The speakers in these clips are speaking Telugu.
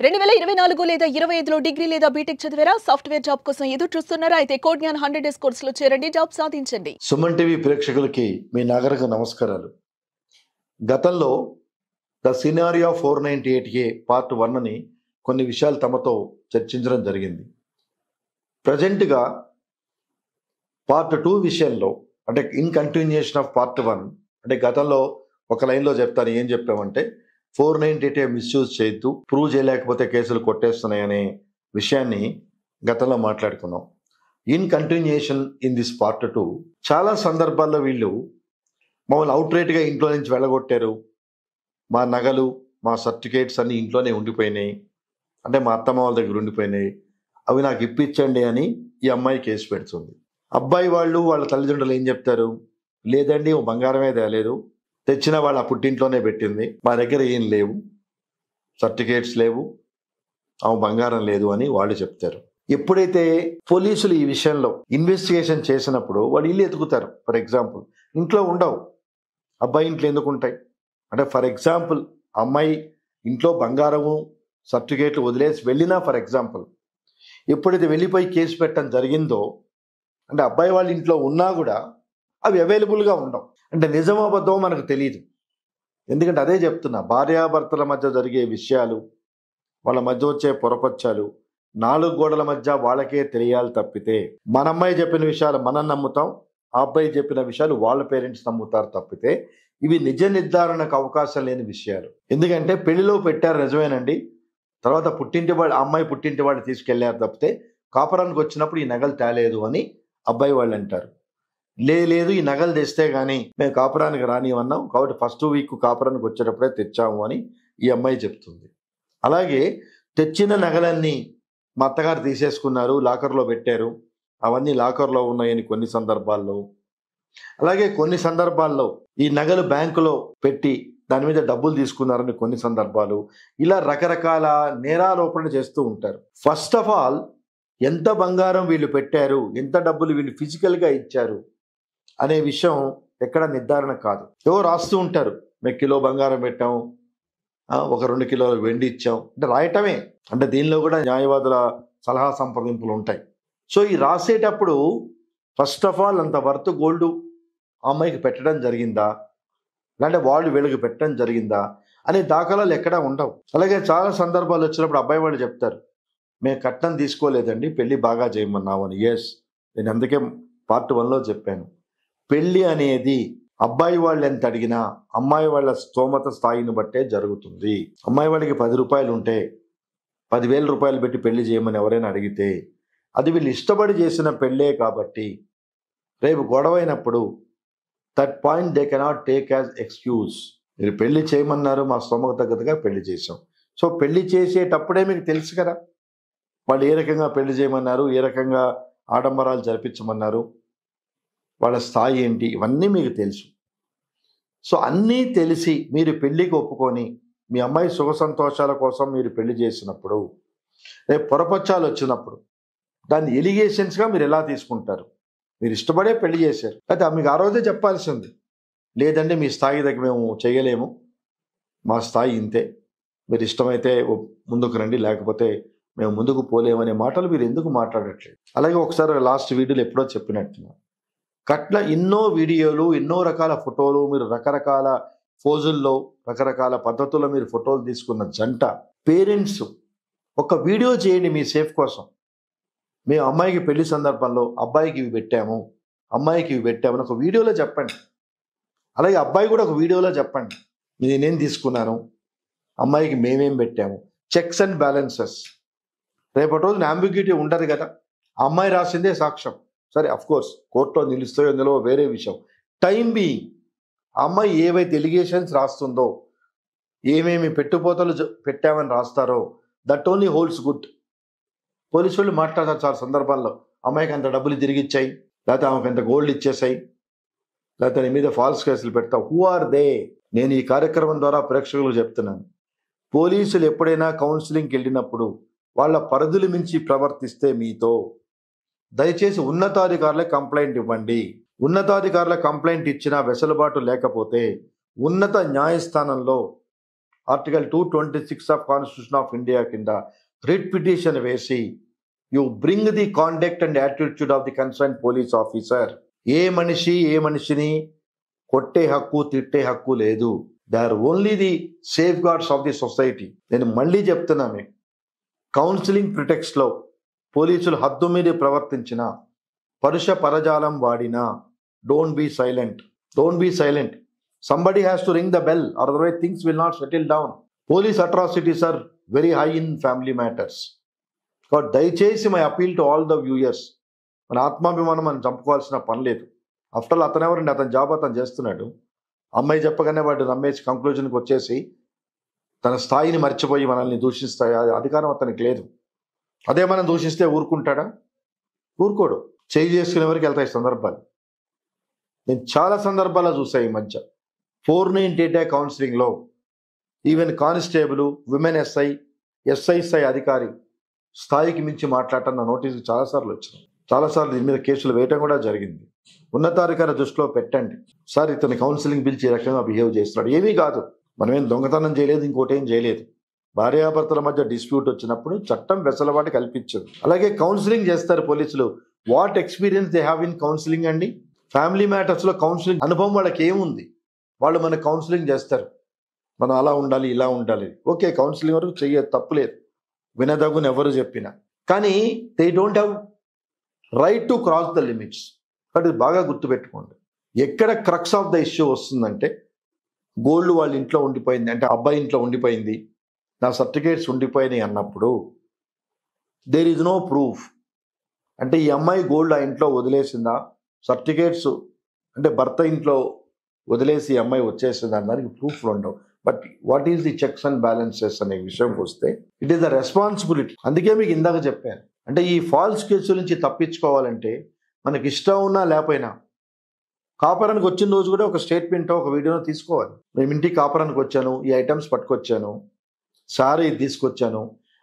2024 లేదా 25లో డిగ్రీ లేదా బీటెక్ చదివారా? సాఫ్ట్‌వేర్ జాబ్ కోసం ఎదురు చూస్తున్నారా? అయితే కోడ్ జ్ఞాన్ 100 డేస్ కోర్సులో చేరండి, జాబ్ సాధించండి. సుమన్ టీవీ ప్రేక్షకులకి మీ నాగరిక నమస్కారాలు. గతంలో ద సినారియో 498A పార్ట్ 1ని కొన్ని విషయాలు తమతో చర్చించడం జరిగింది. ప్రజెంట్గా పార్ట్ 2 విషయంలో అంటే ఇన్ కంటిన్యూషన్ ఆఫ్ పార్ట్ 1 అంటే గతంలో ఒక లైన్లో చెప్తాను. ఏం చెప్పామంటే 498A మిస్యూజ్ చేయొద్దు, ప్రూవ్ చేయలేకపోతే కేసులు కొట్టేస్తున్నాయనే విషయాన్ని గతంలో మాట్లాడుకున్నాం. In continuation in this part 2 చాలా సందర్భాల్లో వీళ్ళు మమ్మల్ని అవుట్రేట్గా ఇంట్లో నుంచి వెళ్ళగొట్టారు, మా నగలు మా సర్టిఫికేట్స్ అన్నీ ఇంట్లోనే ఉండిపోయినాయి, అంటే మా అత్తమ్మ వాళ్ళ దగ్గర ఉండిపోయినాయి, అవి నాకు ఇప్పించండి అని ఈ అమ్మాయి కేసు పెడుతుంది. అబ్బాయి వాళ్ళు వాళ్ళ తల్లిదండ్రులు ఏం చెప్తారు? లేదండి, ఓ బంగారమే తేలేదు, తెచ్చిన వాళ్ళ పుట్టింట్లోనే పెట్టింది, మా దగ్గర ఏం లేవు, సర్టిఫికేట్స్ లేవు, ఆమె బంగారం లేదు అని వాళ్ళు చెప్తారు. ఎప్పుడైతే పోలీసులు ఈ విషయంలో ఇన్వెస్టిగేషన్ చేసినప్పుడు వాళ్ళు ఇల్లు ఎతుకుతారు. ఫర్ ఎగ్జాంపుల్ ఇంట్లో ఉండవు, అబ్బాయి ఇంట్లో ఎందుకు ఉంటాయి అంటే, ఫర్ ఎగ్జాంపుల్ అమ్మాయి ఇంట్లో బంగారము సర్టిఫికేట్లు వదిలేసి వెళ్ళినా, ఫర్ ఎగ్జాంపుల్ ఎప్పుడైతే వెళ్ళిపోయి కేసు పెట్టడం జరిగిందో అంటే అబ్బాయి వాళ్ళ ఇంట్లో ఉన్నా కూడా అవి అవైలబుల్గా ఉండవు. అంటే నిజమో అబద్ధమో మనకు తెలియదు. ఎందుకంటే అదే చెప్తున్నా, భార్యాభర్తల మధ్య జరిగే విషయాలు, వాళ్ళ మధ్య వచ్చే పొరపచ్చాలు 4 గోడల మధ్య వాళ్ళకే తెలియాలి తప్పితే, మన అమ్మాయి చెప్పిన విషయాలు మనం నమ్ముతాం, ఆ అబ్బాయి చెప్పిన విషయాలు వాళ్ళ పేరెంట్స్ నమ్ముతారు తప్పితే ఇవి నిజ నిర్ధారణకు అవకాశం లేని విషయాలు. ఎందుకంటే పెళ్లిలో పెట్టారు నిజమేనండి, తర్వాత పుట్టింటి వాళ్ళు అమ్మాయి పుట్టింటి వాళ్ళు తీసుకెళ్లారు తప్పితే కాపురానికి వచ్చినప్పుడు ఈ నగలు తేలేదు అని అబ్బాయి వాళ్ళు అంటారు. లేదు, ఈ నగలు తెస్తే కానీ మేము కాపురానికి రానివన్నాం, కాబట్టి ఫస్ట్ వీక్ కాపురానికి వచ్చేటప్పుడే తెచ్చాము అని ఈ అమ్మాయి చెప్తుంది. అలాగే తెచ్చిన నగలన్నీ మా అత్తగారు తీసేసుకున్నారు, లాకర్లో పెట్టారు, అవన్నీ లాకర్లో ఉన్నాయని కొన్ని సందర్భాల్లో, అలాగే కొన్ని సందర్భాల్లో ఈ నగలు బ్యాంకులో పెట్టి దాని మీద డబ్బులు తీసుకున్నారని కొన్ని సందర్భాలు, ఇలా రకరకాల నేరారోపణ చేస్తూ ఉంటారు. ఫస్ట్ ఆఫ్ ఆల్ ఎంత బంగారం వీళ్ళు పెట్టారు, ఎంత డబ్బులు వీళ్ళు ఫిజికల్గా ఇచ్చారు అనే విషయం ఎక్కడ నిర్ధారణ కాదు. ఏవో రాస్తూ ఉంటారు, మేము కిలో బంగారం పెట్టాం, ఒక 2 కిలోల వెండి ఇచ్చాం అంటే రాయటమే. అంటే దీనిలో కూడా న్యాయవాదుల సలహా సంప్రదింపులు ఉంటాయి. సో ఈ రాసేటప్పుడు ఫస్ట్ ఆఫ్ ఆల్ అంత వర్త్ గోల్డ్ అమ్మాయికి పెట్టడం జరిగిందా, లేదంటే వాళ్ళు వీళ్ళకి పెట్టడం జరిగిందా అనే దాఖలాలు ఎక్కడా ఉండవు. అలాగే చాలా సందర్భాలు వచ్చినప్పుడు అబ్బాయి వాళ్ళు చెప్తారు, మేము కట్నం తీసుకోలేదండి, పెళ్ళి బాగా చేయమన్నాము అని. ఎస్, నేను అందుకే పార్ట్ 1లో చెప్పాను, పెళ్ళి అనేది అబ్బాయి వాళ్ళు ఎంత అడిగినా అమ్మాయి వాళ్ళ స్తోమత స్థాయిని బట్టే జరుగుతుంది. అమ్మాయి వాళ్ళకి 10 రూపాయలు ఉంటే 10,000 రూపాయలు పెట్టి పెళ్లి చేయమని ఎవరైనా అడిగితే అది వీళ్ళు ఇష్టపడి చేసిన పెళ్ళే కాబట్టి రేపు గొడవైనప్పుడు that point they cannot take as excuse. మీరు పెళ్లి చేయమన్నారు, మా స్తోమత తగ్గట్టుగా పెళ్లి చేసాం. సో పెళ్లి చేసేటప్పుడే మీకు తెలుసు కదా వాళ్ళు ఏ రకంగా పెళ్లి చేయమన్నారు, ఏ రకంగా ఆడంబరాలు జరిపించమన్నారు, వాళ్ళ స్థాయి ఏంటి, ఇవన్నీ మీకు తెలుసు. సో అన్నీ తెలిసి మీరు పెళ్ళికి ఒప్పుకొని మీ అమ్మాయి సుఖ సంతోషాల కోసం మీరు పెళ్లి చేసినప్పుడు రేపు పొరపచ్చాలు వచ్చినప్పుడు దాన్ని ఎలిగేషన్స్గా మీరు ఎలా తీసుకుంటారు? మీరు ఇష్టపడే పెళ్లి చేశారు, అయితే మీకు ఆ రోజే చెప్పాల్సింది, లేదండి మీ స్థాయి దగ్గర మేము చేయలేము, మా స్థాయి ఇంతే, మీరు ఇష్టమైతే ముందుకు రండి, లేకపోతే మేము ముందుకు పోలేమనే మాటలు మీరు ఎందుకు మాట్లాడట్లేదు? అలాగే ఒకసారి లాస్ట్ వీడియోలో ఎప్పుడో చెప్పినట్టున్నా, కట్ల ఎన్నో వీడియోలు, ఎన్నో రకాల ఫోటోలు, మీరు రకరకాల ఫోజుల్లో రకరకాల పద్ధతుల్లో మీరు ఫోటోలు తీసుకున్న జంట పేరెంట్స్ ఒక వీడియో చేయండి మీ సేఫ్ కోసం. మేము అమ్మాయికి పెళ్లి సందర్భంలో అబ్బాయికి ఇవి పెట్టాము, అమ్మాయికి ఇవి పెట్టామని ఒక వీడియోలో చెప్పండి. అలాగే అబ్బాయి కూడా ఒక వీడియోలో చెప్పండి, నేనేం తీసుకున్నాను, అమ్మాయికి మేమేం పెట్టాము. Checks and balances. రేపటి రోజున అంబిగ్యూటీ ఉండదు కదా, అమ్మాయి రాసిందే సాక్ష్యం, సరే అఫ్కోర్స్ కోర్టులో నిలుస్తాయో అందులో వేరే విషయం. టైం బీయింగ్ అమ్మాయి ఏవైతే ఎలిగేషన్స్ రాస్తుందో, ఏమేమి పెట్టుపోతలు పెట్టామని రాస్తారో that only holds good. Police వాళ్ళు మాట్లాడతారు చాలా సందర్భాల్లో, అమ్మాయికి అంత డబ్బులు తిరిగి ఇచ్చాయి, లేకపోతే ఆమెకు అంత గోల్డ్ ఇచ్చేసాయి, లేకపోతే నీ మీద ఫాల్స్ కేసులు పెడతావు. Who are they? నేను ఈ కార్యక్రమం ద్వారా ప్రేక్షకులకు చెప్తున్నాను, పోలీసులు ఎప్పుడైనా కౌన్సిలింగ్కి వెళ్ళినప్పుడు వాళ్ళ పరిధులు మించి ప్రవర్తిస్తే మీతో దయచేసి ఉన్నతాధికారులే కంప్లైంట్ ఇవ్వండి. ఉన్నతాధికారుల కంప్లైంట్ ఇచ్చినా వెసులుబాటు లేకపోతే ఉన్నత న్యాయస్థానంలో article 226 of constitution of India కింద రిట్ పిటిషన్ వేసి you bring the conduct and attitude of the concern police officer. ఏ మనిషిని కొట్టే హక్కు తిట్టే హక్కు లేదు. They are only the safeguards of the society. నేను మళ్ళీ చెప్తున్నా మీకు, కౌన్సిలింగ్ ప్రిటెక్స్ట్లో పోలీసులు హద్దు మీద ప్రవర్తించిన, పరుష పరజాలం వాడినా, don't be silent. Somebody has to ring the bell, otherwise things will not settle down. Police atrocities are very high in family matters. కాబట్టి దయచేసి my appeal to all the viewers, మన ఆత్మాభిమానం మనం చంపుకోవాల్సిన పని లేదు. ఆఫ్టర్ ఆల్ అతను ఎవరండి, అతని జాబ్ అతను చేస్తున్నాడు. అమ్మాయి చెప్పగానే వాడు నమ్మేసి కంక్లూజన్కి వచ్చేసి తన స్థాయిని మర్చిపోయి మనల్ని దూషిస్తాయి. అధికారం అతనికి లేదు. అదే మనం దూషిస్తే ఊరుకుంటాడా? ఊరుకోడు. చేయి చేసుకునే వరకు వెళ్తాయి సందర్భాలు. నేను చాలా సందర్భాల్లో చూసాను ఈ మధ్య. 498 కౌన్సిలింగ్లో ఈవెన్ కానిస్టేబుల్, విమెన్ ఎస్ఐ అధికారి స్థాయికి మించి మాట్లాడటం నా నోటీసులు చాలాసార్లు వచ్చినాయి. చాలాసార్లు దీని మీద కేసులు వేయటం కూడా జరిగింది. ఉన్నతాధికారి దృష్టిలో పెట్టండి. సార్ ఇతని కౌన్సిలింగ్ పిలిచి ఈ రకంగా బిహేవ్ చేస్తున్నాడు. ఏమీ కాదు, మనమేం దొంగతనం చేయలేదు, ఇంకోటి ఏం చేయలేదు. భార్యాభర్తల మధ్య డిస్ప్యూట్ వచ్చినప్పుడు చట్టం వెసలవాటి కల్పించదు. అలాగే కౌన్సిలింగ్ చేస్తారు పోలీసులు. What experience they have in counselling అండి? ఫ్యామిలీ మ్యాటర్స్లో కౌన్సిలింగ్ అనుభవం వాళ్ళకి ఏముంది? వాళ్ళు మనకు కౌన్సిలింగ్ చేస్తారు, మనం అలా ఉండాలి ఇలా ఉండాలి. ఓకే, కౌన్సిలింగ్ వరకు తప్పులేదు, వినదగుని ఎవరు చెప్పినా. కానీ they don't have right to cross the limits. కాబట్టి బాగా గుర్తుపెట్టుకోండి. ఎక్కడ క్రక్స్ ఆఫ్ ద ఇష్యూ వస్తుందంటే, గోల్డ్ వాళ్ళ ఇంట్లో ఉండిపోయింది, అంటే అబ్బాయి ఇంట్లో ఉండిపోయింది, నా సర్టిఫికేట్స్ ఉండిపోయినాయి అన్నప్పుడు దేర్ ఈజ్ నో ప్రూఫ్. అంటే ఈ అమ్మాయి గోల్డ్ ఆ ఇంట్లో వదిలేసిందా, సర్టిఫికేట్స్ అంటే భర్త ఇంట్లో వదిలేసి అమ్మాయి వచ్చేసింది దానికి ప్రూఫ్లు ఉండవు. But what is the checks and balances అనే విషయంకి వస్తే ఇట్ ఈస్ ద రెస్పాన్సిబిలిటీ. అందుకే మీకు ఇందాక చెప్పాను, అంటే ఈ ఫాల్స్ కేసుల నుంచి తప్పించుకోవాలంటే మనకి ఇష్టం ఉన్నా లేకపోయినా కాపురానికి వచ్చిన రోజు కూడా ఒక స్టేట్మెంట్, ఒక వీడియోను తీసుకోవాలి. మేము ఇంటికి కాపురానికి వచ్చాను, ఈ ఐటమ్స్ పట్టుకొచ్చాను, సారీ తీసుకొచ్చాను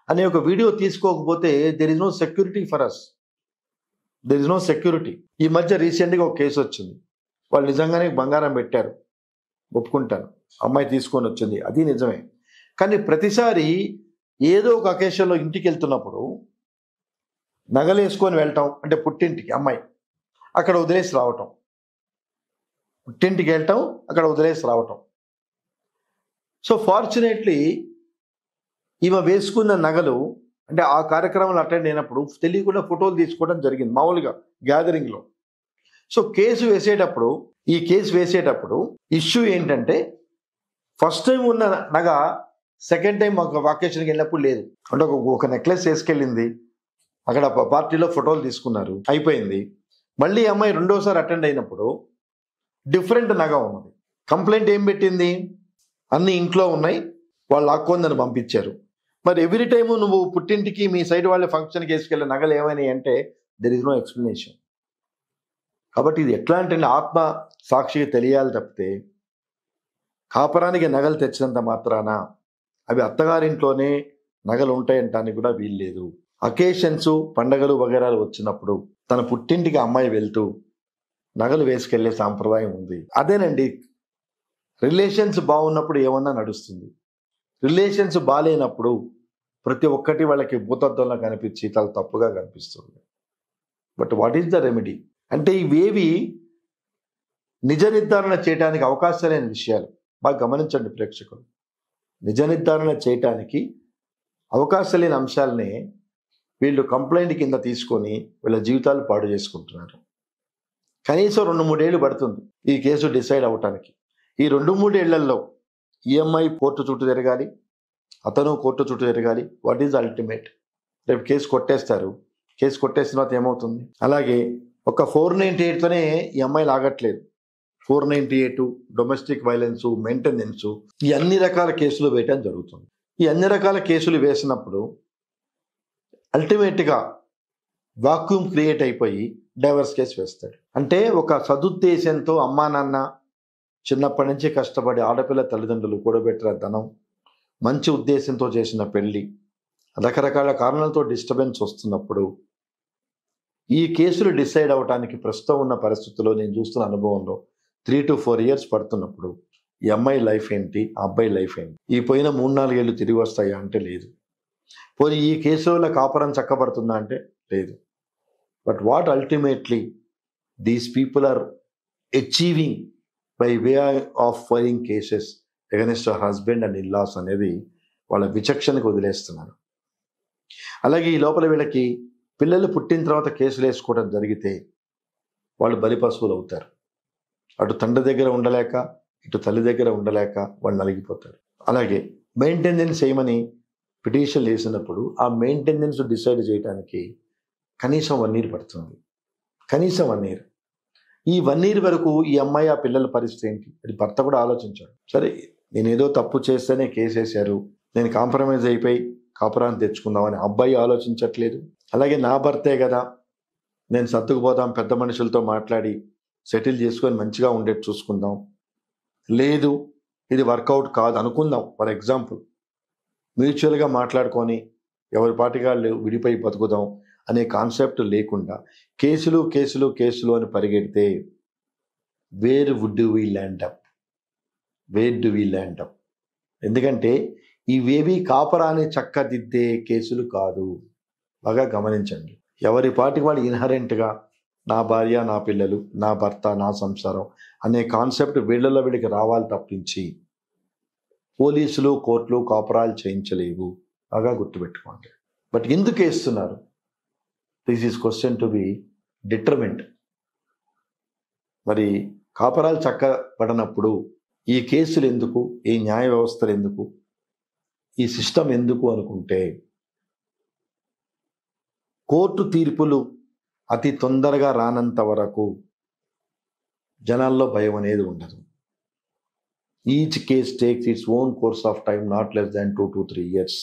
అనే ఒక వీడియో తీసుకోకపోతే there is no security for us. There is no security. ఈ మధ్య రీసెంట్గా ఒక కేసు వచ్చింది. వాళ్ళు నిజంగానే బంగారం పెట్టారు, ఒప్పుకుంటాను, అమ్మాయి తీసుకొని వచ్చింది, అది నిజమే. కానీ ప్రతిసారి ఏదో ఒక అకేషన్లో ఇంటికి వెళ్తున్నప్పుడు నగలు వేసుకొని వెళ్ళటం, అంటే పుట్టింటికి అమ్మాయి అక్కడ వదిలేసి రావటం, పుట్టింటికి వెళ్ళటం అక్కడ వదిలేసి రావటం. సో ఫార్చునేట్లీ ఈమె వేసుకున్న నగలు, అంటే ఆ కార్యక్రమాలు అటెండ్ అయినప్పుడు తెలియకుండా ఫోటోలు తీసుకోవడం జరిగింది మామూలుగా గ్యాదరింగ్లో. సో ఈ కేసు వేసేటప్పుడు ఇష్యూ ఏంటంటే, ఫస్ట్ టైం ఉన్న నగ సెకండ్ టైం ఒక వాకేషన్కి వెళ్ళినప్పుడు లేదు. అంటే ఒక నెక్లెస్ వేసుకెళ్ళింది, అక్కడ పార్టీలో ఫోటోలు తీసుకున్నారు, అయిపోయింది. మళ్ళీ అమ్మాయి రెండోసారి అటెండ్ అయినప్పుడు డిఫరెంట్ నగ ఉన్నది. కంప్లైంట్ ఏం పెట్టింది? అన్ని ఇంట్లో ఉన్నాయి, వాళ్ళు లాక్కొని పంపించారు. మరి ఎవ్రీ టైము నువ్వు పుట్టింటికి మీ సైడ్ వాళ్ళ ఫంక్షన్కి వేసుకెళ్ళే నగలు ఏమైనాయి అంటే దెర్ ఇస్ నో ఎక్స్ప్లెనేషన్. కాబట్టి ఇది ఎట్లా అంటే ఆత్మ సాక్షిగా తెలియాలి తప్పితే కాపురానికి నగలు తెచ్చినంత మాత్రాన అవి అత్తగారింట్లోనే నగలు ఉంటాయంటానికి కూడా వీల్లేదు. అకేషన్స్, పండగలు వగైరాలు వచ్చినప్పుడు తన పుట్టింటికి అమ్మాయి వెళ్తూ నగలు వేసుకెళ్లే సాంప్రదాయం ఉంది. అదేనండి, రిలేషన్స్ బాగున్నప్పుడు ఏమన్నా నడుస్తుంది, రిలేషన్స్ బాగాలేనప్పుడు ప్రతి ఒక్కటి వాళ్ళకి భూతత్వంలో కనిపించి చాలా తప్పుగా కనిపిస్తుంది. But what is the remedy అంటే ఇవేవి నిజ నిర్ధారణ చేయడానికి అవకాశం లేని విషయాలు. బాగా గమనించండి ప్రేక్షకులు, నిజ నిర్ధారణ చేయటానికి అవకాశం లేని అంశాలనే వీళ్ళు కంప్లైంట్ కింద తీసుకొని వీళ్ళ జీవితాలు పాడు చేసుకుంటున్నారు. కనీసం 2-3 ఏళ్ళు పడుతుంది ఈ కేసు డిసైడ్ అవ్వటానికి. ఈ 2-3 ఏళ్లలో ఈఎంఐ కోర్టు చుట్టూ తిరగాలి, అతను కోర్టు చుట్టూ తిరగాలి. What is ultimate? రేపు కేసు కొట్టేస్తారు, కేసు కొట్టేసిన తర్వాత ఏమవుతుంది? అలాగే ఒక 498తోనే ఈ అమ్మాయిలు ఆగట్లేదు. 498 డొమెస్టిక్ వైలెన్స్, మెయింటెనెన్స్, ఈ అన్ని రకాల కేసులు వేయటం జరుగుతుంది. ఈ అన్ని రకాల కేసులు వేసినప్పుడు అల్టిమేట్గా వాక్యూమ్ క్రియేట్ అయిపోయి డైవర్స్ కేసు వేస్తాడు. అంటే ఒక సదుద్దేశంతో అమ్మా నాన్న చిన్నప్పటి నుంచి కష్టపడి ఆడపిల్ల తల్లిదండ్రులు కూడబెట్టిన ధనం, మంచి ఉద్దేశంతో చేసిన పెళ్లి, రకరకాల కారణాలతో డిస్టర్బెన్స్ వస్తున్నప్పుడు ఈ కేసులు డిసైడ్ అవ్వడానికి ప్రస్తుతం ఉన్న పరిస్థితుల్లో నేను చూస్తున్న అనుభవంలో 3 to 4 years పడుతున్నప్పుడు ఈ అమ్మాయి లైఫ్ ఏంటి, ఆ అబ్బాయి లైఫ్ ఏంటి, ఈ పోయిన 3-4 ఏళ్ళు తిరిగి వస్తాయా అంటే లేదు. పోనీ ఈ కేసు వల్ల కాపురం చక్కబడుతుందా అంటే లేదు. But what ultimately these people are achieving by way of filing cases against husband and in laws అనేది వాళ్ళ విచక్షణకు వదిలేస్తున్నారు. అలాగే ఈ లోపల వీళ్ళకి పిల్లలు పుట్టిన తర్వాత కేసులు వేసుకోవడం జరిగితే వాళ్ళు బలిపశువులు అవుతారు. అటు తండ్రి దగ్గర ఉండలేక, ఇటు తల్లి దగ్గర ఉండలేక వాళ్ళు నలిగిపోతారు. అలాగే మెయింటెనెన్స్ చేయమని పిటిషన్ వేసినప్పుడు ఆ మెయింటెనెన్స్ డిసైడ్ చేయడానికి కనీసం 1 year పడుతుంది. కనీసం 1 year. ఈ 1 year వరకు ఈ అమ్మాయి ఆ పిల్లల పరిస్థితి ఏంటి, అది భర్త కూడా ఆలోచించాడు. సరే, నేను ఏదో తప్పు చేస్తేనే కేసు వేశారు, నేను కాంప్రమైజ్ అయిపోయి కాపురాన్ని తెచ్చుకుందామని అబ్బాయి ఆలోచించట్లేదు. అలాగే నా భర్తే కదా, నేను సర్దుకుపోదాం, పెద్ద మనుషులతో మాట్లాడి సెటిల్ చేసుకొని మంచిగా ఉండేది చూసుకుందాం, లేదు ఇది వర్కౌట్ కాదు అనుకుందాం, ఫర్ ఎగ్జాంపుల్ మ్యూచువల్గా మాట్లాడుకొని ఎవరి పాటికి వాళ్ళు విడిపోయి బతుకుదాం అనే కాన్సెప్ట్ లేకుండా కేసులు కేసులు కేసులు అని పరిగెడితే where would we land up, where do we land up? ఎందుకంటే ఇవేవి కాపరాన్ని చక్కదిద్దే కేసులు కాదు. బాగా గమనించండి. ఎవరి పాటికి వాళ్ళు ఇన్హరెంట్గా నా భార్య, నా పిల్లలు, నా భర్త, నా సంసారం అనే కాన్సెప్ట్ వీళ్ళకి రావాలి తప్పించి పోలీసులు, కోర్టులు కాపురాలు చేయించలేవు. బాగా గుర్తుపెట్టుకోండి. బట్ ఎందుకు వేస్తున్నారు? This is question to be determined. మరి కాపురాలు చక్కబడినప్పుడు ఈ కేసులు ఎందుకు, ఈ న్యాయ వ్యవస్థలు ఎందుకు, ఈ సిస్టమ్ ఎందుకు అనుకుంటే కోర్టు తీర్పులు అతి తొందరగా రానంత వరకు జనాల్లో భయం అనేది ఉండదు. Each case takes its own course of time, not less than 2 to 3 years.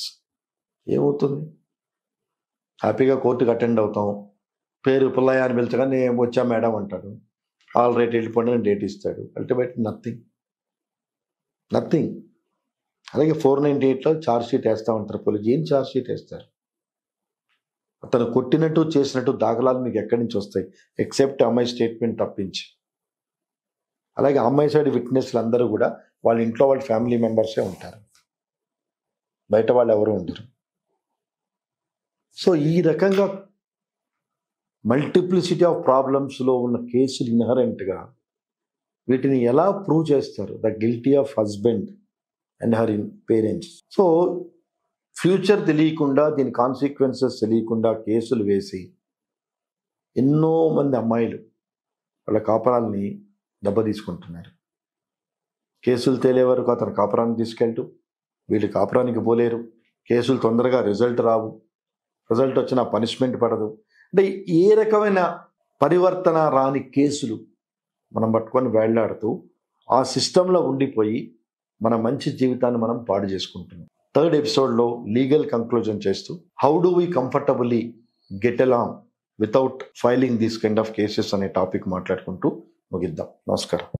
ఏమవుతుంది? హ్యాపీగా కోర్టుకు అటెండ్ అవుతాం, పేరు పుల్లయ్య అని పిలిచగా నేను వచ్చా మేడం అంటాడు, ఆల్ రైట్ వెళ్ళిపోండి అని డేట్ ఇస్తాడు. Ultimate nothing. అలాగే 498లో ఛార్జ్ షీట్ వేస్తూ ఉంటారు పోలీసు. ఏం ఛార్జ్ షీట్ వేస్తారు? అతను కొట్టినట్టు చేసినట్టు దాఖలాలు మీకు ఎక్కడి నుంచి వస్తాయి, ఎక్సెప్ట్ అమ్మాయి స్టేట్మెంట్ తప్పించి. అలాగే అమ్మాయి సైడ్ విట్నెస్లు అందరూ కూడా వాళ్ళ ఇంట్లో వాళ్ళ ఫ్యామిలీ మెంబర్సే ఉంటారు, బయట వాళ్ళు ఎవరు ఉండరు. సో ఈ రకంగా మల్టిప్లిసిటీ ఆఫ్ ప్రాబ్లమ్స్లో ఉన్న కేసులు ఇన్హరెంట్గా వీటిని ఎలా ప్రూవ్ చేస్తారు? The guilty of husband and her parents. So future తెలియకుండా, దీని కాన్సిక్వెన్సెస్ తెలియకుండా కేసులు వేసి ఎన్నో మంది అమ్మాయిలు వాళ్ళ కాపురాలని దెబ్బతీసుకుంటున్నారు. కేసులు తేలే వరకు అతను కాపురాన్ని తీసుకెళ్తూ వీళ్ళు కాపురానికి పోలేరు, కేసులు తొందరగా రిజల్ట్ రావు, రిజల్ట్ వచ్చిన పనిష్మెంట్ పడదు. అంటే ఏ రకమైన పరివర్తన రాని కేసులు మనం పట్టుకొని వేళ్లాడుతూ ఆ సిస్టంలో ఉండిపోయి మన మంచి జీవితాన్ని మనం పాడు చేసుకుంటున్నాం. 3rd ఎపిసోడ్లో లీగల్ కంక్లూజన్ చేస్తూ how do we comfortably get along without filing these kind of cases అనే టాపిక్ మాట్లాడుకుంటూ ముగిద్దాం. నమస్కారం.